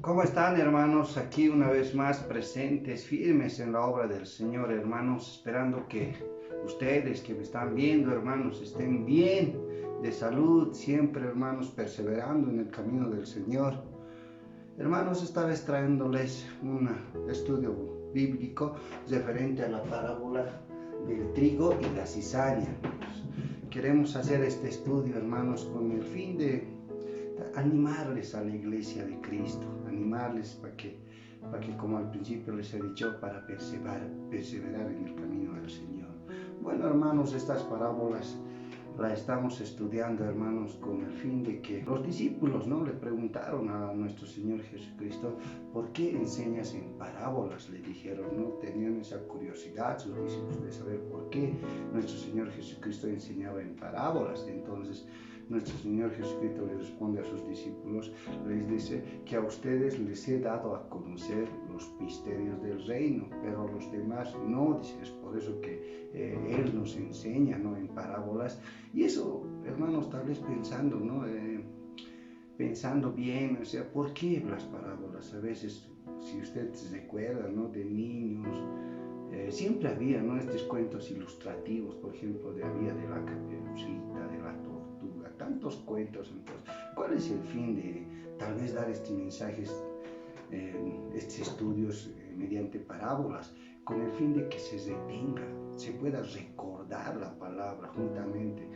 ¿Cómo están, hermanos? Aquí una vez más presentes, firmes en la obra del Señor, hermanos, esperando que ustedes que me están viendo, hermanos, estén bien de salud, siempre, hermanos, perseverando en el camino del Señor. Hermanos, esta vez trayéndoles un estudio bíblico referente a la parábola del trigo y la cizaña. Queremos hacer este estudio, hermanos, con el fin de animarles a la iglesia de Cristo, animarles para que como al principio les he dicho, para perseverar en el camino del Señor. Bueno, hermanos, estas parábolas las estamos estudiando, hermanos, con el fin de que los discípulos, ¿no?, le preguntaron a nuestro Señor Jesucristo: ¿por qué enseñas en parábolas?, le dijeron, ¿no? Tenían esa curiosidad sus discípulos de saber por qué nuestro Señor Jesucristo enseñaba en parábolas. Entonces nuestro Señor Jesucristo le responde a sus discípulos, les dice que a ustedes les he dado a conocer los misterios del reino, pero a los demás no. Dice, es por eso que Él nos enseña, ¿no?, en parábolas. Y eso, hermanos, tal vez pensando, ¿no?, pensando bien, o sea, ¿por qué las parábolas? A veces, si usted se recuerda, ¿no?, de niños, siempre había, ¿no?, estos cuentos ilustrativos, por ejemplo, había de la Caperucita, de la tortuga, tantos cuentos. Entonces, ¿cuál es el fin de tal vez dar estos mensajes, estos estudios mediante parábolas? Con el fin de que se retenga, se pueda recordar la palabra juntamente.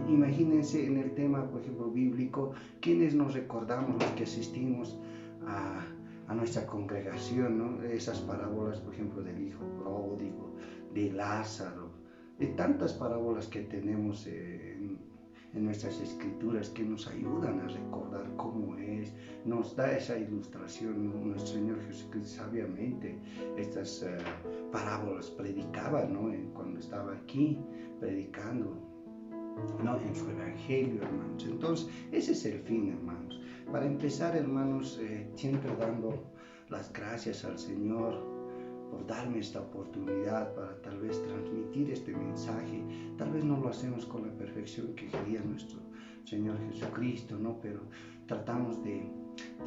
Imagínense en el tema, por ejemplo, bíblico, quienes nos recordamos, los que asistimos a nuestra congregación, ¿no?, esas parábolas, por ejemplo, del hijo pródigo, de Lázaro, de tantas parábolas que tenemos en nuestras escrituras que nos ayudan a recordar cómo es, nos da esa ilustración, ¿no? Nuestro Señor Jesucristo sabiamente estas parábolas predicaba, ¿no?, cuando estaba aquí predicando, ¿no?, en su evangelio, hermanos. Entonces, ese es el fin, hermanos. Para empezar, hermanos, siempre dando las gracias al Señor por darme esta oportunidad para tal vez transmitir este mensaje. Tal vez no lo hacemos con la perfección que quería nuestro Señor Jesucristo, ¿no?, pero tratamos de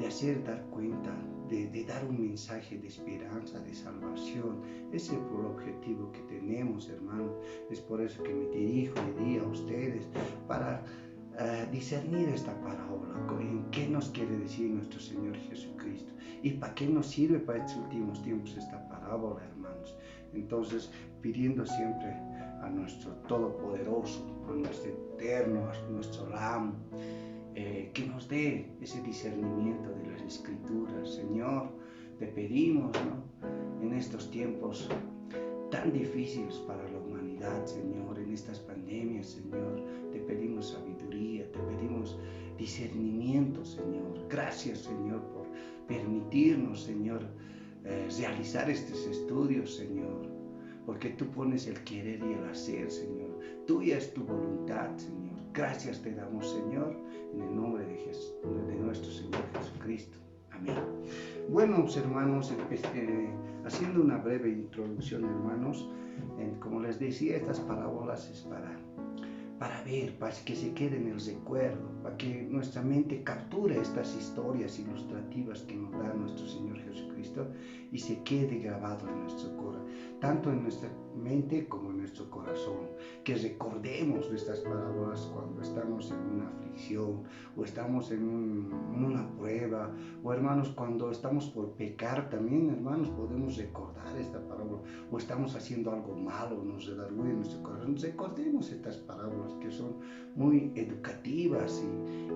hacer dar cuenta, de dar un mensaje de esperanza, de salvación. Ese es el objetivo que tenemos, hermanos. Es por eso que me dirijo hoy día a ustedes para discernir esta parábola, en qué nos quiere decir nuestro Señor Jesucristo y para qué nos sirve para estos últimos tiempos esta parábola, hermanos. Entonces, pidiendo siempre a nuestro Todopoderoso, a nuestro Eterno, a nuestro Amo, que nos dé ese discernimiento de las Escrituras. Señor, te pedimos, ¿no?, en estos tiempos tan difíciles para la humanidad, Señor, en estas pandemias, Señor, te pedimos sabiduría, te pedimos discernimiento, Señor. Gracias, Señor, por permitirnos, Señor, realizar estos estudios, Señor, porque tú pones el querer y el hacer, Señor. Tuya es tu voluntad, Señor. Gracias te damos, Señor, en el nombre de nuestro Señor Jesucristo. Amén. Bueno, hermanos, haciendo una breve introducción, hermanos, como les decía, estas parábolas es para ver, para que se quede en el recuerdo, para que nuestra mente capture estas historias ilustrativas que nos da nuestro Señor Jesucristo y se quede grabado en nuestro corazón, tanto en nuestra mente como en nuestro corazón. Que recordemos estas parábolas cuando estamos en una aflicción o estamos en una prueba, o, hermanos, cuando estamos por pecar también, hermanos, podemos recordar esta parábola, o estamos haciendo algo malo, nos redarguye nuestro corazón. Recordemos estas parábolas que son muy educativas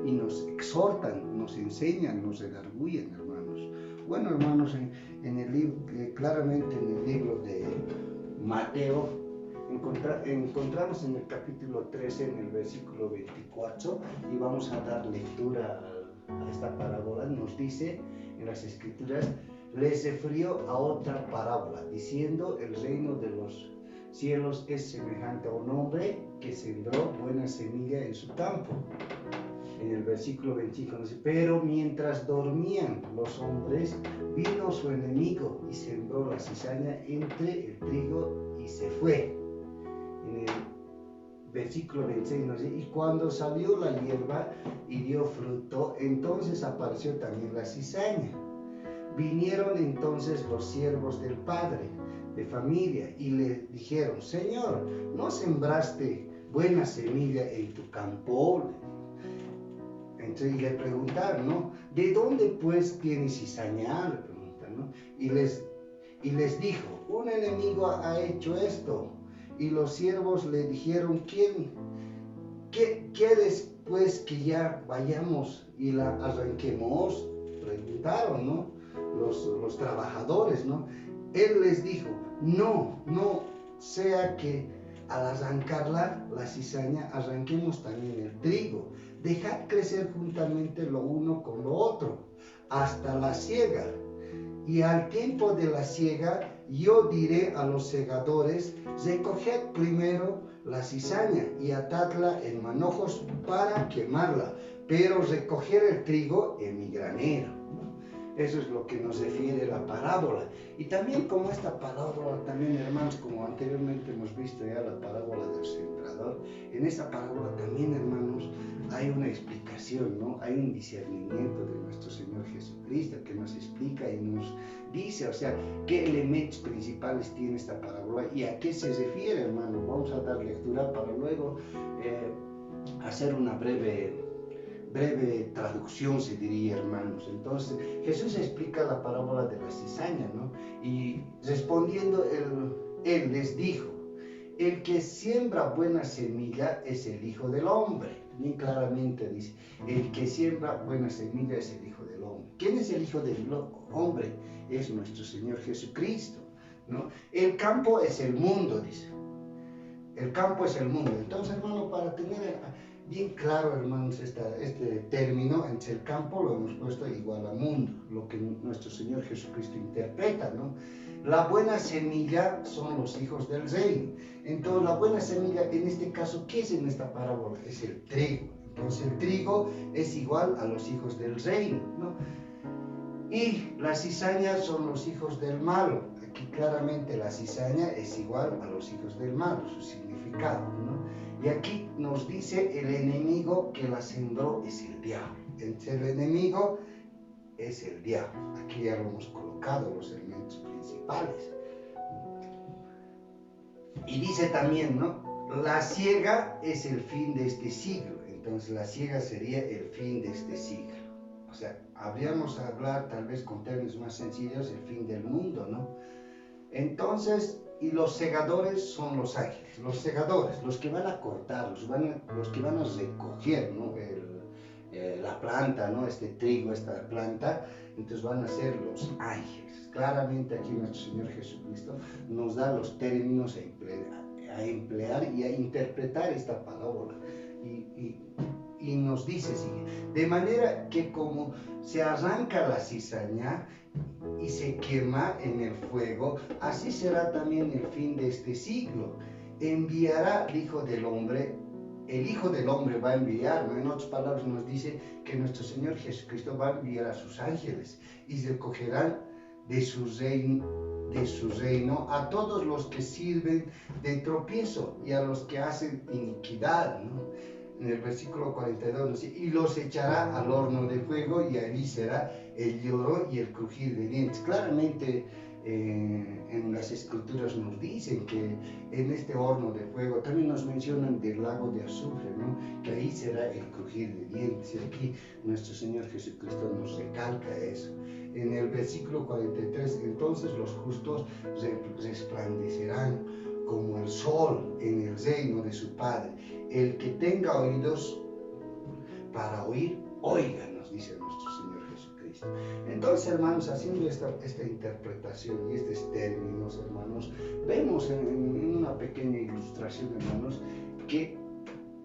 y nos exhortan, nos enseñan, nos redarguyen, hermanos. Bueno, hermanos, en el libro, claramente en el libro de Mateo, encontramos en el capítulo 13, en el versículo 24, y vamos a dar lectura a esta parábola. Nos dice en las Escrituras: les refirió a otra parábola, diciendo, el reino de los cielos es semejante a un hombre que sembró buena semilla en su campo. En el versículo 25 dice: pero mientras dormían los hombres, vino su enemigo y sembró la cizaña entre el trigo y se fue. En el versículo 26 nos dice: y cuando salió la hierba y dio fruto, entonces apareció también la cizaña. Vinieron entonces los siervos del padre de familia y le dijeron: Señor, ¿no sembraste buena semilla en tu campo? Entonces, y le preguntaron, ¿no? ¿De dónde pues tienes cizaña? Le preguntan, ¿no? Y les dijo: un enemigo ha hecho esto. Y los siervos le dijeron: ¿Quieres pues que ya vayamos y la arranquemos? Preguntaron, ¿no? Los trabajadores, ¿no? Él les dijo: no sea que al arrancarla, la cizaña, arranquemos también el trigo. Dejad crecer juntamente lo uno con lo otro, hasta la siega. Y al tiempo de la siega, yo diré a los segadores: recoged primero la cizaña y atadla en manojos para quemarla, pero recoger el trigo en mi granero. Eso es lo que nos refiere la parábola. Y también, como esta parábola, también, hermanos, como anteriormente hemos visto ya la parábola del sembrador, en esta parábola también, hermanos, hay una explicación, ¿no? Hay un discernimiento de nuestro Señor Jesucristo que nos explica y nos dice, o sea, qué elementos principales tiene esta parábola y a qué se refiere, hermano. Vamos a dar lectura para luego hacer una breve traducción, se diría, hermanos. Entonces, Jesús explica la parábola de la cizaña, ¿no? Y respondiendo, él les dijo: el que siembra buena semilla es el Hijo del Hombre. Bien claramente dice: el que siembra buena semilla es el Hijo del Hombre. ¿Quién es el Hijo del Hombre? Es nuestro Señor Jesucristo, ¿no? El campo es el mundo, dice. El campo es el mundo. Entonces, hermano, para tener bien claro, hermanos, este término, entre el campo lo hemos puesto igual a mundo, lo que nuestro Señor Jesucristo interpreta, ¿no? La buena semilla son los hijos del reino. Entonces, la buena semilla, en este caso, ¿qué es en esta parábola? Es el trigo. Entonces, el trigo es igual a los hijos del reino, ¿no? Y la cizaña son los hijos del malo. Aquí claramente la cizaña es igual a los hijos del malo, su significado, ¿no? Y aquí nos dice: el enemigo que la sembró es el diablo. El enemigo es el diablo. Aquí ya lo hemos colocado, los elementos principales. Y dice también, ¿no? La siega es el fin de este siglo. Entonces, la siega sería el fin de este siglo. O sea, habríamos a hablar tal vez con términos más sencillos, el fin del mundo, ¿no? Entonces, y los segadores son los ángeles. Los segadores, los que van a cortar, los que van a recoger, ¿no? La planta, ¿no? Este trigo, esta planta, entonces van a ser los ángeles. Claramente aquí nuestro Señor Jesucristo nos da los términos a emplear y a interpretar esta parábola. Y nos dice: de manera que como se arranca la cizaña y se quema en el fuego, así será también el fin de este siglo. Enviará el Hijo del Hombre va a enviar, ¿no? En otras palabras nos dice que nuestro Señor Jesucristo va a enviar a sus ángeles y recogerán de su reino a todos los que sirven de tropiezo y a los que hacen iniquidad, ¿no? En el versículo 42 dice: y los echará al horno de fuego, y allí será el lloro y el crujir de dientes. Claramente en las escrituras nos dicen que en este horno de fuego, también nos mencionan del lago de azufre, ¿no? Que ahí será el crujir de dientes. Y aquí nuestro Señor Jesucristo nos recalca eso. En el versículo 43, entonces los justos resplandecerán como el sol en el reino de su Padre. El que tenga oídos para oír, oiga, nos dice nuestro Señor Jesucristo. Entonces, hermanos, haciendo esta interpretación y estos términos, hermanos, vemos en una pequeña ilustración, hermanos, que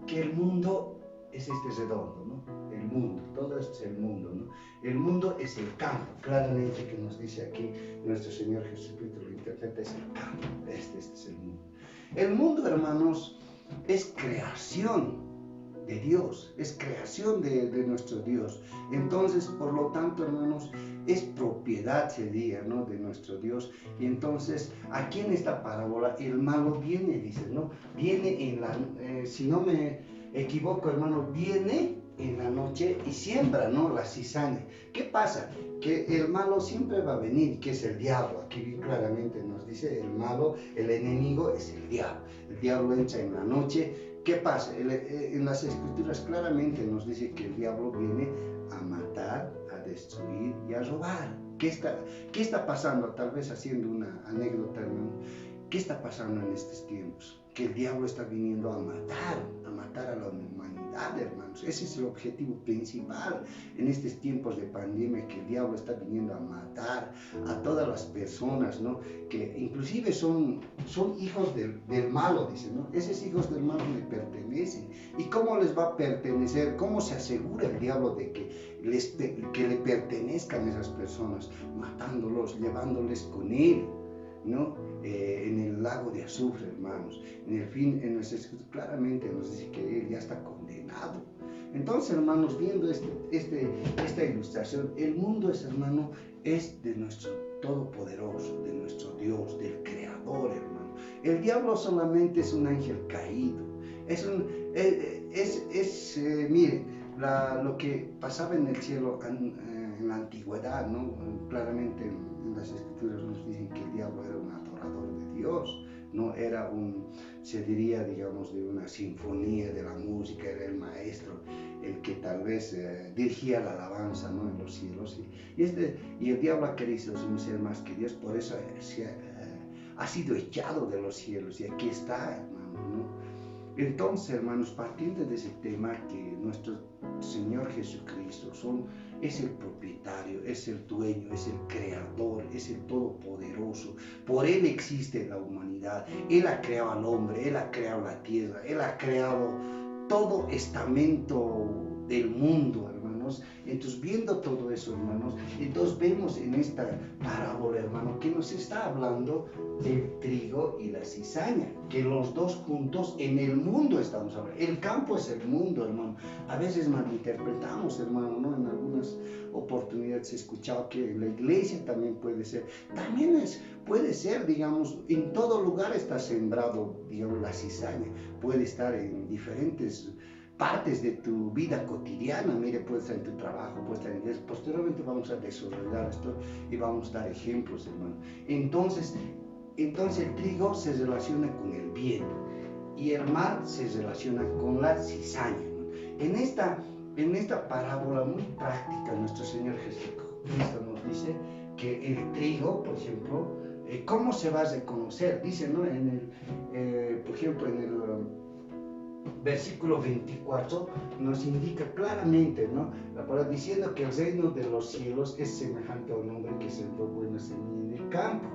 el mundo es redondo, ¿no? El mundo, todo esto es el mundo, ¿no? El mundo es el campo, claramente que nos dice aquí nuestro Señor Jesucristo, lo interpreta, es el campo, este es el mundo. El mundo, hermanos, es creación de Dios, es creación de nuestro Dios. Entonces, por lo tanto, hermanos, es propiedad, sería, ¿no? De nuestro Dios. Y entonces, aquí en esta parábola, el malo viene, dice, ¿no? Viene en si no me equivoco, hermano, viene en la noche y siembra, ¿no? La cizaña. ¿Qué pasa? que el malo siempre va a venir, que es el diablo. Aquí claramente nos dice el malo, el enemigo es el diablo. El diablo entra en la noche. ¿Qué pasa? En las escrituras claramente nos dice que el diablo viene a matar, a destruir y a robar. ¿Qué está pasando? Tal vez haciendo una anécdota, hermano. ¿Qué está pasando en estos tiempos? Que el diablo está viniendo a matar a la humanidad, hermanos. Ese es el objetivo principal en estos tiempos de pandemia, que el diablo está viniendo a matar a todas las personas, ¿no? Que inclusive son hijos del malo, dicen, ¿no? Esos hijos del malo le pertenecen. ¿Y cómo les va a pertenecer? ¿Cómo se asegura el diablo de que le pertenezcan a esas personas? Matándolos, llevándoles con él, ¿no? En el lago de azufre, hermanos. En nuestro escrito claramente nos dice que él ya está condenado. Entonces, hermanos, viendo esta ilustración, el mundo es, hermano, es de nuestro Todopoderoso, de nuestro Dios, del Creador, hermano. El diablo solamente es un ángel caído. Mire, lo que pasaba en el cielo en la antigüedad, ¿no? Claramente en las escrituras nos dicen que el diablo era un adorador de Dios, no era se diría, digamos, de una sinfonía de la música, era el maestro, el que tal vez dirigía la alabanza, ¿no? En los cielos. Y el diablo ha querido ser más que Dios, por eso ha sido echado de los cielos, y aquí está, hermano, ¿no? Entonces, hermanos, partiendo de ese tema, que nuestro Señor Jesucristo es el propietario, es el dueño, es el creador, es el todopoderoso. Por Él existe la humanidad. Él ha creado al hombre, Él ha creado la tierra, Él ha creado todo estamento del mundo, hermanos. Entonces, viendo todo eso, hermanos, entonces vemos en esta parábola, hermano, que nos está hablando del trigo y la cizaña, que los dos juntos en el mundo estamos hablando. El campo es el mundo, hermano. A veces malinterpretamos, hermano, ¿no? En algunas oportunidades he escuchado que la iglesia también puede ser. Puede ser, digamos, en todo lugar está sembrado, digamos, la cizaña. Puede estar en diferentes partes de tu vida cotidiana. Mire, puede estar en tu trabajo, puede estar en iglesia. Posteriormente vamos a desarrollar esto y vamos a dar ejemplos, hermano. Entonces el trigo se relaciona con el bien y el mal se relaciona con la cizaña. En esta parábola muy práctica, nuestro Señor Jesucristo nos dice que el trigo, por ejemplo, ¿cómo se va a reconocer? Dice, ¿no? Por ejemplo, en el versículo 24 nos indica claramente, ¿no? La palabra diciendo que el reino de los cielos es semejante a un hombre que sembró buena semilla en el campo.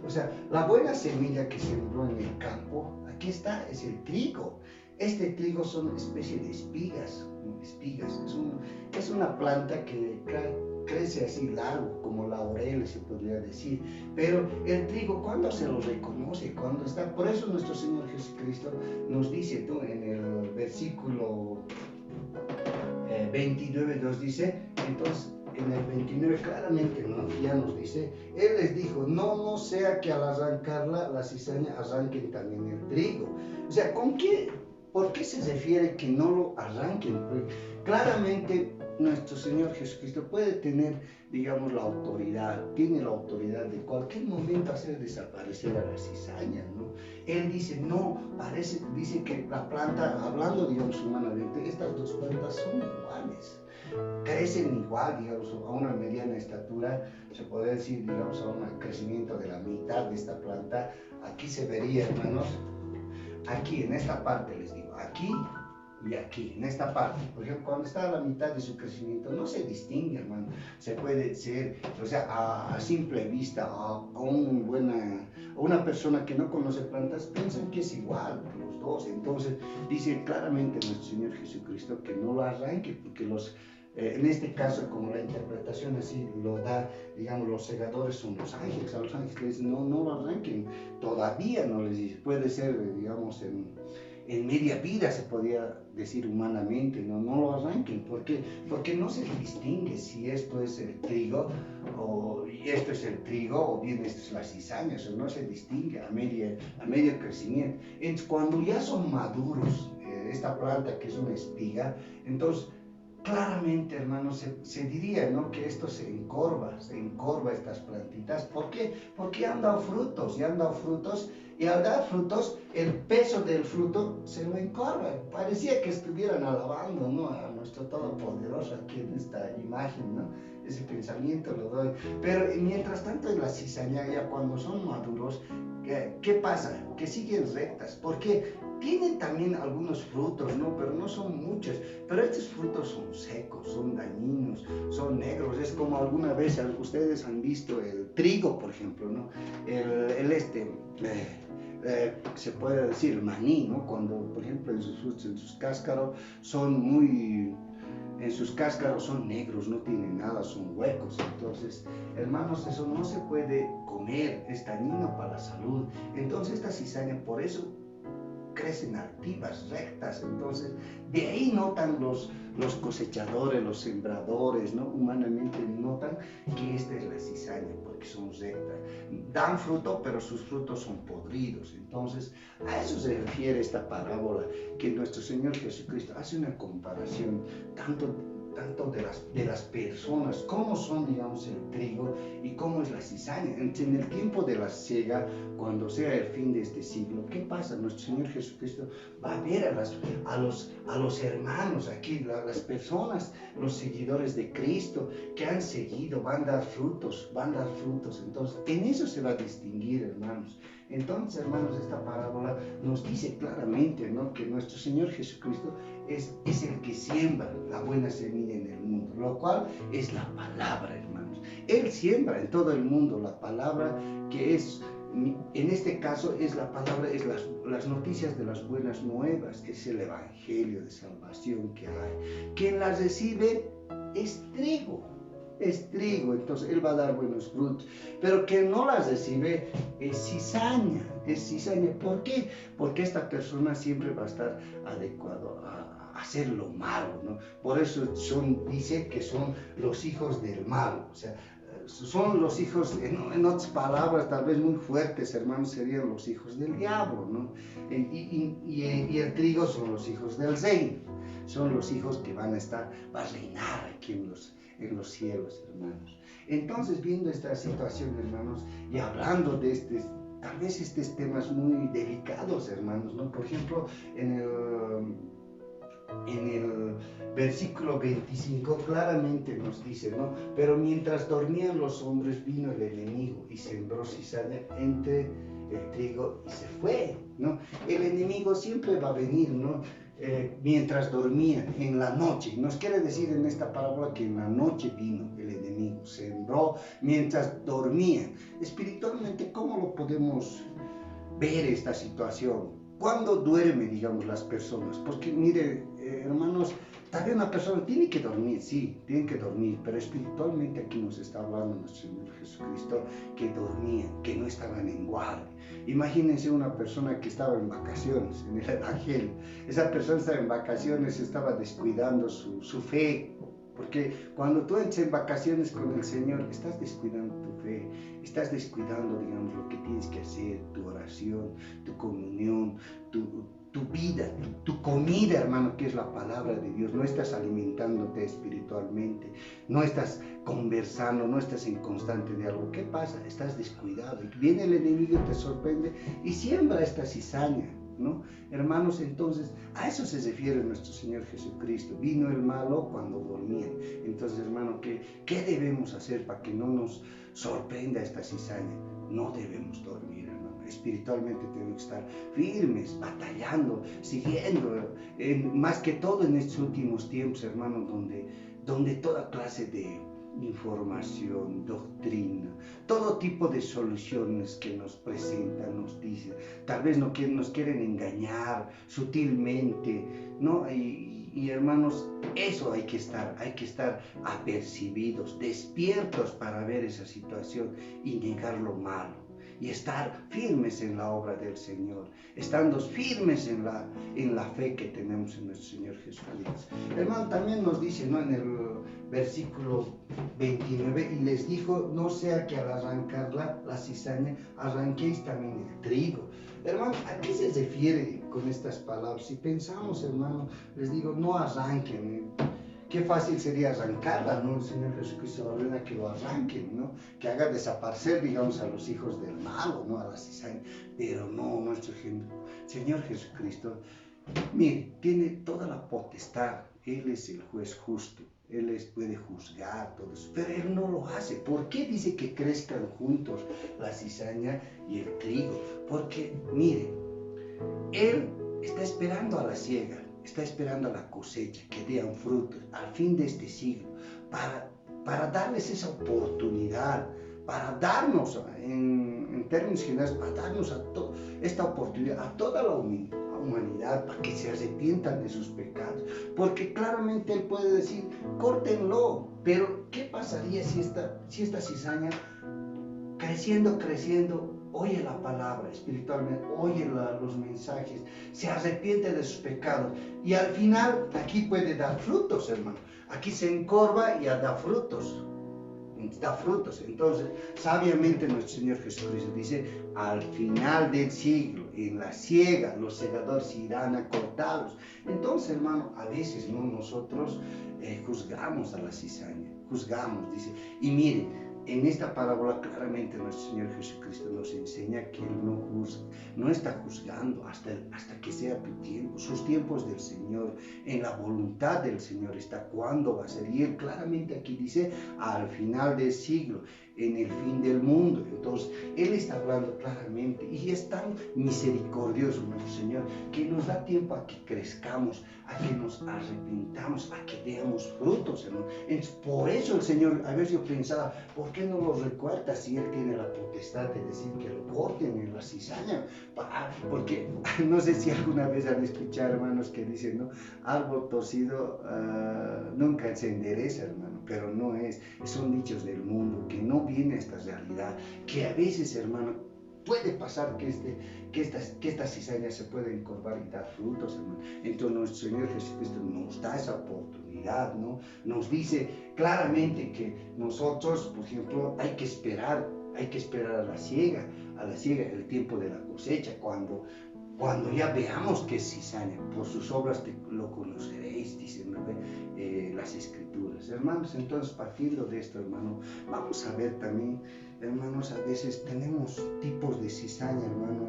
O sea, la buena semilla que sembró en el campo, aquí está, es el trigo. Este trigo son especie de espigas, ¿no? Es una planta que crece así largo, como laurel se podría decir. Pero el trigo, ¿cuándo se lo reconoce? Cuando está. Por eso nuestro Señor Jesucristo nos dice, ¿no? En el versículo 29 nos dice, entonces en el 29 claramente, ¿no? Ya nos dice, Él les dijo, no sea que al arrancarla la cizaña arranquen también el trigo. O sea, ¿por qué se refiere que no lo arranquen? Porque claramente nuestro Señor Jesucristo puede tener, digamos, la autoridad, tiene la autoridad de cualquier momento hacer desaparecer a la cizaña, ¿no? Él dice, dice que la planta, hablando, digamos, humanamente, estas dos plantas son iguales, crecen igual, digamos, a una mediana estatura, se podría decir, digamos, a un crecimiento de la mitad de esta planta. Aquí se vería, hermanos, aquí en esta parte, les digo, aquí y aquí, en esta parte. Por ejemplo, cuando está a la mitad de su crecimiento, no se distingue, hermano. Se puede ser, o sea, a simple vista, a una persona que no conoce plantas, piensan que es igual los dos. Entonces, dice claramente nuestro Señor Jesucristo que no lo arranque, porque en este caso, como la interpretación así lo da, digamos, los segadores son los ángeles. A los ángeles les dicen, no lo arranquen, todavía no les dice. Puede ser, digamos, en media vida, se podría decir humanamente, no lo arranquen. ¿Por qué? Porque no se distingue si esto es el trigo, o bien esto es la cizaña. O sea, no se distingue a medio crecimiento. Entonces, cuando ya son maduros, esta planta que es una espiga, entonces claramente, hermanos, se diría, ¿no?, que esto se encorva estas plantitas. ¿Por qué? Porque han dado frutos, y han dado frutos, y al dar frutos, el peso del fruto se lo encorva. Parecía que estuvieran alabando, ¿no?, a nuestro Todopoderoso aquí en esta imagen, ¿no? Ese pensamiento lo doy. Pero mientras tanto en la cizaña, ya cuando son maduros, ¿qué pasa? Que siguen rectas. ¿Por qué? Tienen también algunos frutos, ¿no? Pero no son muchos. Pero estos frutos son secos, son dañinos, son negros. Es como alguna vez ustedes han visto el trigo, por ejemplo, ¿no? Se puede decir el maní, ¿no? Cuando, por ejemplo, en sus cáscaros son muy... En sus cáscaros son negros, no tienen nada, son huecos. Entonces, hermanos, eso no se puede comer, es dañino para la salud. Entonces, esta cizaña, por eso crecen altivas, rectas. Entonces, de ahí notan los cosechadores, los sembradores, ¿no? Humanamente notan que esta es la cizaña, porque son rectas. Dan fruto, pero sus frutos son podridos. Entonces, a eso se refiere esta parábola, que nuestro Señor Jesucristo hace una comparación tanto de las personas, cómo son, digamos, el trigo y cómo es la cizaña. En el tiempo de la siega, cuando sea el fin de este siglo, ¿qué pasa? Nuestro Señor Jesucristo va a ver a los hermanos aquí, las personas, los seguidores de Cristo que han seguido, van a dar frutos, entonces en eso se va a distinguir, hermanos. Entonces, hermanos, esta parábola nos dice claramente, ¿no?, que nuestro Señor Jesucristo es el que siembra la buena semilla en el mundo, lo cual es la palabra, hermanos. Él siembra en todo el mundo la palabra, que es, en este caso, es la palabra, es las noticias de las buenas nuevas, es el evangelio de salvación que hay. Quien las recibe es trigo. Entonces Él va a dar buenos frutos, pero quien no las recibe es cizaña. ¿Por qué? Porque esta persona siempre va a estar adecuado a hacer lo malo, ¿no? Por eso dice que son los hijos del mal, o sea, son los hijos, en otras palabras tal vez muy fuertes, hermanos, serían los hijos del diablo, ¿no? Y el trigo son los hijos del reino, son los hijos que va a reinar aquí en los cielos, hermanos. Entonces, viendo esta situación, hermanos, y hablando de tal vez estos temas muy delicados, hermanos, ¿no? Por ejemplo, en el versículo 25 claramente nos dice, ¿no? Pero mientras dormían los hombres, vino el enemigo y sembró cizaña entre el trigo y se fue, ¿no? El enemigo siempre va a venir, ¿no? Mientras dormían, en la noche. Nos quiere decir en esta parábola que en la noche vino el enemigo, sembró mientras dormían. Espiritualmente, ¿cómo lo podemos ver esta situación? ¿Cuándo duermen, digamos, las personas? Porque, mire, hermanos, también una persona tiene que dormir, sí, tiene que dormir, pero espiritualmente aquí nos está hablando nuestro Señor Jesucristo que dormían, que no estaban en guardia. Imagínense una persona que estaba en vacaciones, en el Evangelio. Esa persona estaba en vacaciones, estaba descuidando su fe. Porque cuando tú entras en vacaciones con el Señor, estás descuidando tu fe, estás descuidando, digamos, lo que tienes que hacer, tu oración, tu comunión, tu vida, tu comida, hermano, que es la palabra de Dios. No estás alimentándote espiritualmente, no estás conversando, no estás en constante diálogo. ¿Qué pasa? Estás descuidado. Y viene el enemigo y te sorprende y siembra esta cizaña, ¿no? Hermanos, entonces a eso se refiere nuestro Señor Jesucristo. Vino el malo cuando dormían. Entonces, hermano, ¿qué debemos hacer para que no nos sorprenda esta cizaña? No debemos dormir, hermano. Espiritualmente tenemos que estar firmes, batallando, siguiendo, más que todo en estos últimos tiempos, hermano, donde toda clase de información, doctrina, todo tipo de soluciones que nos presentan, nos dicen, tal vez nos quieren engañar sutilmente, ¿no? Y hermanos, eso hay que estar apercibidos, despiertos para ver esa situación y negar lo malo. Y estar firmes en la obra del Señor, estando firmes en la fe que tenemos en nuestro Señor Jesucristo. Hermano, también nos dice, ¿no?, en el versículo 29, y les dijo, no sea que al arrancarla, la cizaña, arranquéis también el trigo. Hermano, ¿a qué se refiere con estas palabras? Si pensamos, hermano, les digo, no arranquen, qué fácil sería arrancarla, ¿no? El Señor Jesucristo ordena que lo arranquen, ¿no? Que haga desaparecer, digamos, a los hijos del malo, ¿no? A la cizaña. Pero no, nuestro Señor Jesucristo, mire, tiene toda la potestad. Él es el juez justo. Puede juzgar todo eso, pero Él no lo hace. ¿Por qué dice que crezcan juntos la cizaña y el trigo? Porque, mire, Él está esperando a la siega, está esperando a la cosecha, que den frutos al fin de este siglo, para darles esa oportunidad, para darnos, en términos generales, para darnos esta oportunidad a toda la humanidad, para que se arrepientan de sus pecados, porque claramente Él puede decir, córtenlo, pero ¿qué pasaría si esta cizaña, creciendo, oye la palabra espiritualmente, oye los mensajes, se arrepiente de sus pecados y al final aquí puede dar frutos, hermano? Aquí se encorva y da frutos. Entonces, sabiamente nuestro Señor Jesucristo dice, al final del siglo, en la siega, los segadores irán a cortarlos. Entonces, hermano, a veces nosotros juzgamos a la cizaña, juzgamos, dice, y mire, en esta parábola claramente nuestro Señor Jesucristo nos enseña que Él no juzga, no está juzgando hasta que sea tu tiempo, sus tiempos del Señor, en la voluntad del Señor está cuándo va a ser. Y Él claramente aquí dice, al final del siglo, en el fin del mundo. Entonces, Él está hablando claramente y es tan misericordioso nuestro Señor que nos da tiempo a que crezcamos, a que nos arrepintamos, a que veamos frutos, hermano. Por eso el Señor, a veces yo pensaba, ¿por qué no lo recuerda si Él tiene la potestad de decir que lo corten en la cizaña? Porque no sé si alguna vez han escuchado hermanos que dicen, ¿no? Árbol torcido nunca se endereza, hermano, pero no son dichos del mundo, que no viene esta realidad, que a veces, hermano, puede pasar que esta cizaña se pueda encorvar y dar frutos, hermano. Entonces nuestro Señor Jesucristo nos da esa oportunidad, ¿no? Nos dice claramente que nosotros, por ejemplo, hay que esperar a la siega, el tiempo de la cosecha, cuando ya veamos que es cizaña, por sus obras lo conoceréis, dicen las Escrituras. Hermanos, entonces partiendo de esto, hermano, vamos a ver también, hermanos, a veces tenemos tipos de cizaña, hermano,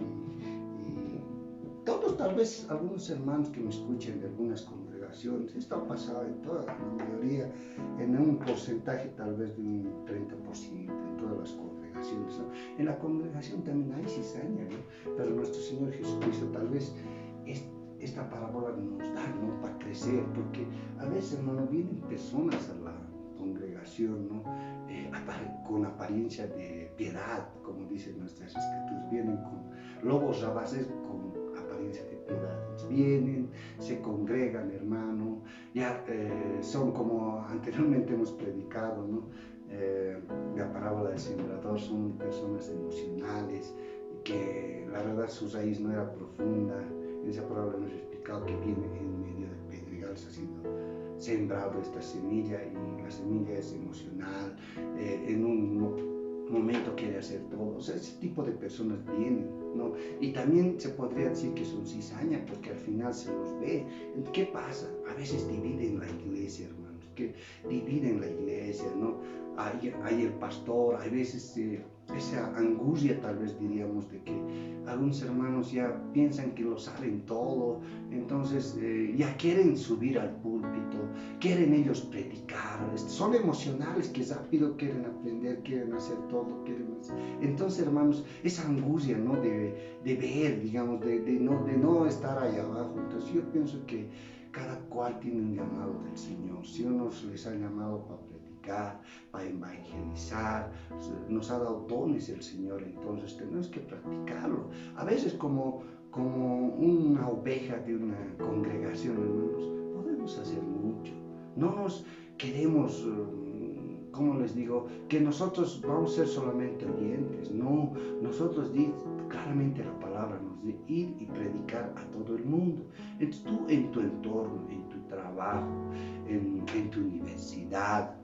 y todos, tal vez algunos hermanos que me escuchen de algunas congregaciones, esto ha pasado en toda la mayoría, en un porcentaje tal vez de un 30% en todas las congregaciones, ¿no? En la congregación también hay cizaña, ¿no? Pero nuestro Señor Jesucristo tal vez esta parábola nos da, ¿no? Para crecer, porque a veces, hermano, vienen personas a la congregación, ¿no? Con apariencia de piedad, como dicen nuestras Escrituras, vienen con lobos rapaces con apariencia de piedad, vienen, se congregan, hermano, ya son como anteriormente hemos predicado, ¿no? La parábola del sembrador, son personas emocionales, que la verdad su raíz no era profunda. En esa parábola hemos explicado que viene en medio del pedregal, está siendo sembrado esta semilla y la semilla es emocional, en un momento quiere hacer todo. O sea, ese tipo de personas vienen, ¿no? Y también se podría decir que son cizaña, porque al final se los ve. ¿Qué pasa? A veces dividen la iglesia, hermanos, que dividen la iglesia, ¿no? Hay el pastor, hay veces esa angustia, tal vez diríamos, de que algunos hermanos ya piensan que lo saben todo, entonces ya quieren subir al púlpito, quieren ellos predicar, son emocionales que rápido quieren aprender, quieren hacer todo, entonces, hermanos, esa angustia, ¿no? De ver, digamos, de no estar ahí abajo. Entonces yo pienso que cada cual tiene un llamado del Señor. Si unos les ha llamado para predicar, para evangelizar, nos ha dado dones el Señor, entonces tenemos que practicarlo. A veces como una oveja de una congregación, hermanos, podemos hacer mucho. No nos queremos, como les digo, que nosotros vamos a ser solamente oyentes. No, nosotros claramente la palabra nos dice ir y predicar a todo el mundo. Entonces tú en tu entorno, en tu trabajo, en tu universidad,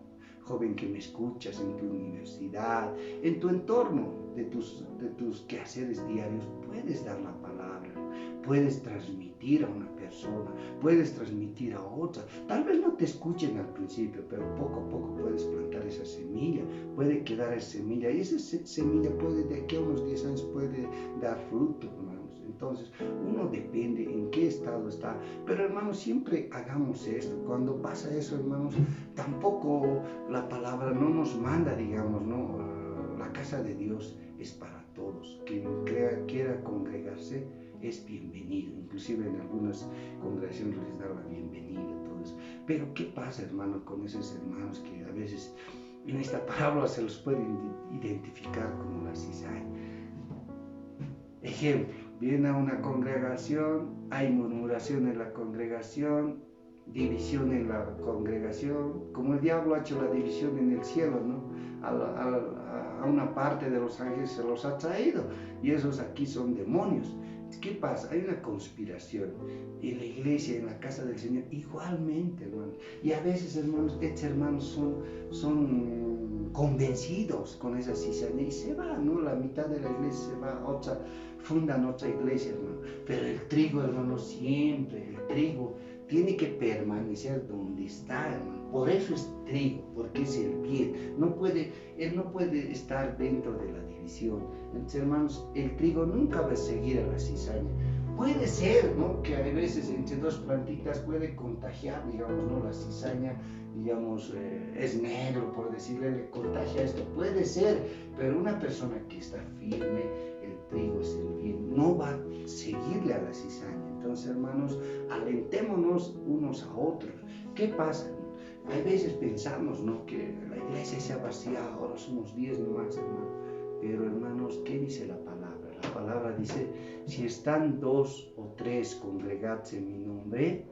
joven que me escuchas, en tu universidad, en tu entorno de tus quehaceres diarios, puedes dar la palabra, puedes transmitir a una persona, puedes transmitir a otra. Tal vez no te escuchen al principio, pero poco a poco puedes plantar esa semilla, puede quedar esa semilla, y esa semilla puede, de aquí a unos 10 años puede dar fruto, hermanos. Entonces, uno depende en qué estado está, pero hermanos, siempre hagamos esto. Cuando pasa eso, hermanos, tampoco la palabra no nos manda, digamos, ¿no? La casa de Dios es para todos. Quien quiera congregarse es bienvenido. Inclusive en algunas congregaciones les da la bienvenida a todos. Pero ¿qué pasa, hermano, con esos hermanos que a veces en esta parábola se los puede identificar como la cizaña? Ejemplo, viene a una congregación, hay murmuración en la congregación, división en la congregación, como el diablo ha hecho la división en el cielo, ¿no? A una parte de los ángeles se los ha traído, y esos aquí son demonios. ¿Qué pasa? Hay una conspiración en la iglesia, en la casa del Señor, igualmente, hermanos. Y a veces, hermanos, estos hermanos son convencidos con esa cizaña y se va, ¿no? La mitad de la iglesia se va, fundan otra iglesia, hermano. Pero el trigo, hermano, siempre, el trigo tiene que permanecer donde está, hermano. Por eso es trigo, porque es el bien. Él no puede estar dentro de la división. Entonces, hermanos, el trigo nunca va a seguir a la cizaña. Puede ser, ¿no?, que a veces entre dos plantitas puede contagiar, digamos, ¿no?, la cizaña, digamos, es negro, por decirle, le contagia esto. Puede ser, pero una persona que está firme, el trigo es el bien, no va a seguirle a la cizaña. Entonces, hermanos, alentémonos unos a otros. ¿Qué pasa? Hay veces pensamos, ¿no?, que la iglesia se ha vaciado, ahora somos 10 nomás, hermano. Pero, hermanos, ¿qué dice la palabra? La palabra dice, si están 2 o 3 congregados en mi nombre,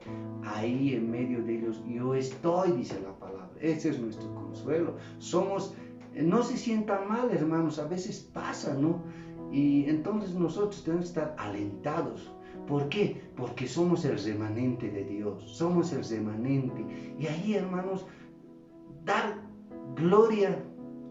ahí en medio de ellos yo estoy, dice la palabra. Ese es nuestro consuelo. No se sientan mal, hermanos, a veces pasa, ¿no? Y entonces nosotros tenemos que estar alentados. ¿Por qué? Porque somos el remanente de Dios, somos el remanente. Y ahí, hermanos, dar gloria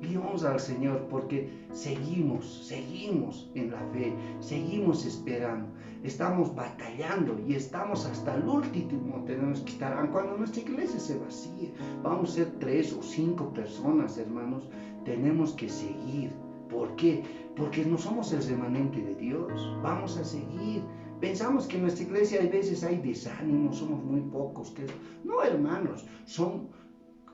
y honra al Señor, porque seguimos en la fe, seguimos esperando, estamos batallando y estamos hasta el último. Tenemos que estar, cuando nuestra iglesia se vacíe, vamos a ser 3 o 5 personas, hermanos, tenemos que seguir. ¿Por qué? Porque no somos el remanente de Dios, vamos a seguir. Pensamos que en nuestra iglesia hay veces hay desánimo, somos muy pocos. No, hermanos,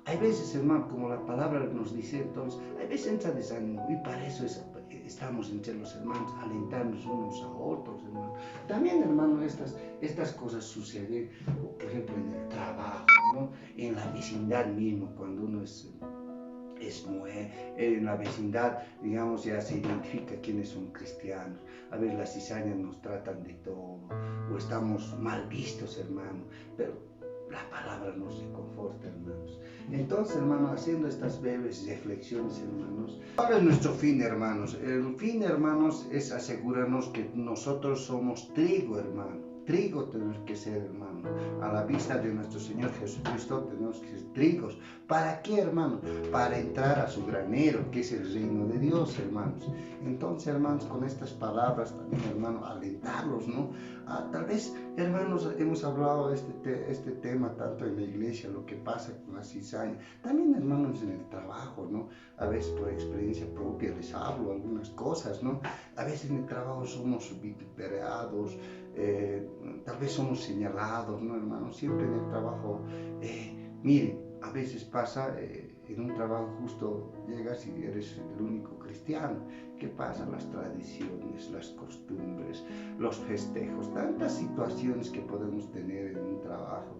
hay veces, hermano, como la palabra nos dice, entonces, hay veces entra desánimo, y para eso estamos entre los hermanos, alentarnos unos a otros, hermano. También, hermano, estas cosas suceden, por ejemplo, en el trabajo, ¿no? En la vecindad mismo, cuando uno en la vecindad, digamos, ya se identifica quiénes son cristianos. A veces las cizañas nos tratan de todo, o estamos mal vistos, hermano, pero la palabra nos reconforta, hermanos. Entonces, hermanos, haciendo estas breves reflexiones, hermanos, ¿cuál es nuestro fin, hermanos? El fin, hermanos, es asegurarnos que nosotros somos trigo, hermano. Trigo tenemos que ser, hermano. A la vista de nuestro Señor Jesucristo tenemos que ser trigos. ¿Para qué, hermano? Para entrar a su granero, que es el reino de Dios, hermanos. Entonces, hermanos, con estas palabras también, hermano, alentarlos, ¿no? Tal vez, hermanos, hemos hablado este tema tanto en la iglesia, lo que pasa con la cizaña. También, hermanos, en el trabajo, ¿no? A veces por experiencia propia les hablo algunas cosas, ¿no? A veces en el trabajo somos vituperados, tal vez somos señalados, ¿no, hermano? Siempre en el trabajo, miren, a veces pasa, en un trabajo justo llegas y eres el único cristiano. ¿Qué pasa? Las tradiciones, las costumbres, los festejos, tantas situaciones que podemos tener en un trabajo.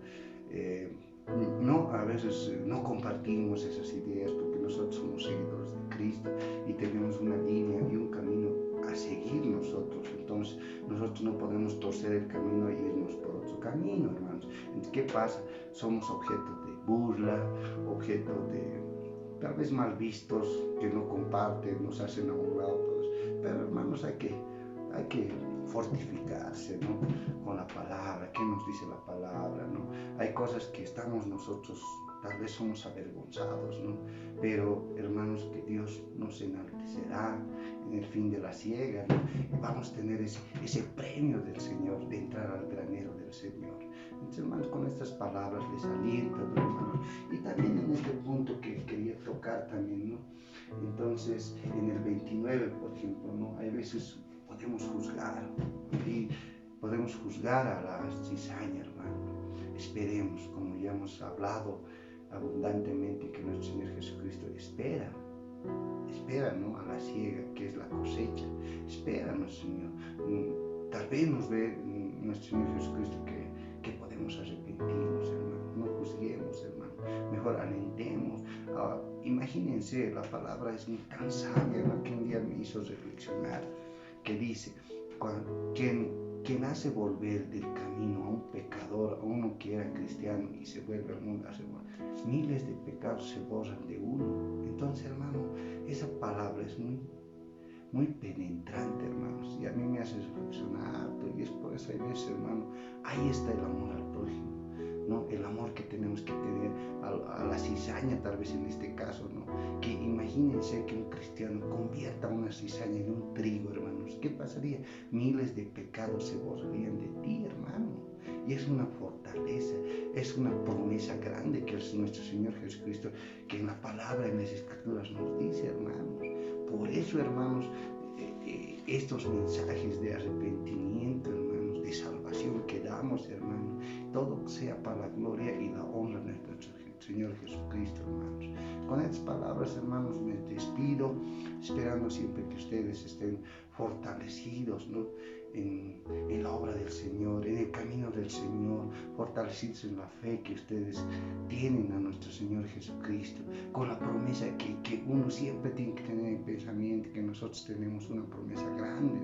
A veces no compartimos esas ideas porque nosotros somos seguidores de Cristo y tenemos una línea y un camino a seguir nosotros. Entonces nosotros no podemos torcer el camino e irnos por otro camino, hermanos. Entonces, ¿qué pasa? Somos objeto de burla, objeto de tal vez mal vistos, que no comparten, nos hacen a un lado todos. Pero, hermanos, hay que fortificarse, ¿no?, con la palabra. ¿Qué nos dice la palabra, no? Hay cosas que estamos nosotros tal vez somos avergonzados, ¿no? Pero hermanos, que Dios nos enaltecerá en el fin de la siega, ¿no? Y vamos a tener ese premio del Señor, de entrar al granero del Señor. Entonces, hermanos, con estas palabras les aliento, ¿no, hermanos? Y también en este punto que quería tocar también, ¿no? Entonces, en el 29, por ejemplo, ¿no? Hay veces podemos juzgar, y podemos juzgar a la cizaña, hermano. Esperemos, como ya hemos hablado abundantemente, que nuestro Señor Jesucristo espera, ¿no? A la siega, que es la cosecha. Espéranos, Señor. Tal vez nos ve nuestro Señor Jesucristo que podemos arrepentirnos, hermano. No juzguemos, hermano. Mejor alentemos. Imagínense, la palabra es tan sabia, ¿no? Que un día me hizo reflexionar, que dice, quien hace volver del camino a un pecador, a uno que era cristiano y se vuelve al mundo, miles de pecados se borran de uno. Entonces, hermano, esa palabra es muy penetrante, hermanos, y a mí me hace reflexionar, y es por eso hay veces, hermano, ahí está el amor al prójimo, ¿no? El amor que tenemos que tener a la cizaña, tal vez en este caso, ¿no? Que imagínense que un cristiano convierta una cizaña en un trigo, hermanos. ¿Qué pasaría? Miles de pecados se borrarían de ti, hermano. Y es una fortaleza, es una promesa grande que es nuestro Señor Jesucristo, que en la palabra, en las Escrituras nos dice, hermanos. Por eso, hermanos, estos mensajes de arrepentimiento, hermanos, de salvación que damos, hermanos, todo sea para la gloria y la honra de nuestro Señor Jesucristo, hermanos. Con estas palabras, hermanos, me despido, esperando siempre que ustedes estén fortalecidos, ¿no? En la obra del Señor, en el camino del Señor, fortalecidos en la fe que ustedes tienen a nuestro Señor Jesucristo, con la promesa que uno siempre tiene que tener en pensamiento, que nosotros tenemos una promesa grande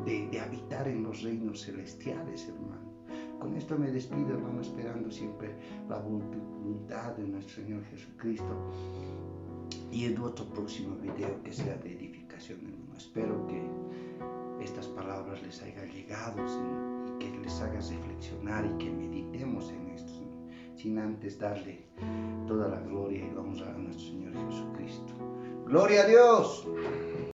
de habitar en los reinos celestiales, hermano. Con esto me despido, hermano, esperando siempre la voluntad de nuestro Señor Jesucristo, y en otro próximo video que sea de edificación, hermano. Espero que estas palabras les hayan llegado y que les haga reflexionar y que meditemos en esto, sin antes darle toda la gloria y la honra a nuestro Señor Jesucristo. ¡Gloria a Dios!